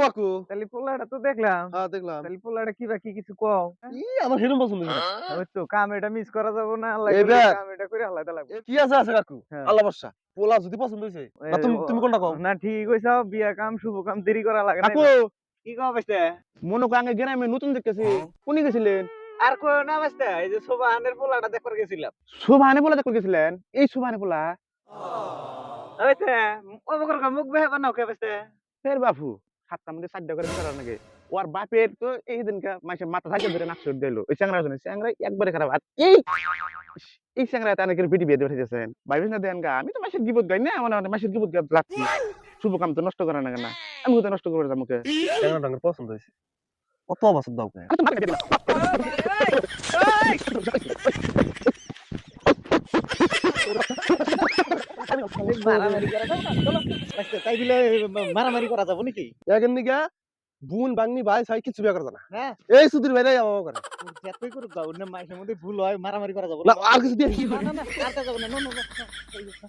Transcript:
কাকু। তাহলে পোলাটা তো দেখলাম। হ্যাঁ, দেখলাম। তাহলে পোলাটা কি বা কি কিছু কও? আমার সেরকম পছন্দ হইছে না। ওই তো কাম এটা মিস করা যাব না। আল্লাহ করলে এইবার কাম এটা করে আলাদা লাগবে। কি আছে কাকু? হ্যাঁ। আল্লাহ ভরসা। পোলা যদি পছন্দ হইছে, না তুমি তুমি কোনটা কও? না ঠিক কইছাও, বিয়া কাম শুভ কাম দেরি করা লাগে না। কাকু, কি কও বাইস্তা? মনে করেন আগে গ্রামে নতুন দেখতেছি। কোনি গেছিলেন? আর কইও না বাইস্তা, এই যে সোবাহানের পোলাটা দেখবার গেছিলাম। সুবহানে পোলা দেখতে গেছিলেন? এই সুবহানে পোলা? হইছে অবকর মুখ বেহে বানাও কে বাইস্তা? ফের বাপু, সাতটা মধ্যে ৪টা করে বিচার নাকি? ওর বাপের তো এই দিনকা মাইসে মাথা থাকে ধরে নাক ছুট দিল। ওই চ্যাংড়া জন্য চ্যাংড়া একবারে খারাপ। আর এই চ্যাংড়া তার ভিডি বিয়ে দিয়ে উঠেছেন। ভাবিস না দেন গা। আমি তো মাসের গিবত গাই না, মানে মাসের গিবত গাই লাগছি। শুভ কাম তো নষ্ট করা না কেন? আমি তো নষ্ট করে যাবো মুখে। চ্যাংড়া টাঙ্গের পছন্দ হয়েছে কত বছর দাও কে আমি তো মাথা কেটে মারামারি করা যাবে না? চলো বাইস্তা, তাই দিলে মারামারি করা যাবে নাকি? এখন নিকা বুন বাংনি ভাই ছাই কিছু বিয়ে করে না। হ্যাঁ, এই সুধীর ভাইরাই আমার করে। যতই করুক যাও না, মাইসের মধ্যে ভুল হয়, মারামারি করা যাবে না না। আর কিছু দিয়ে না, না, না, আর তা যাবে না। No, no, no, no.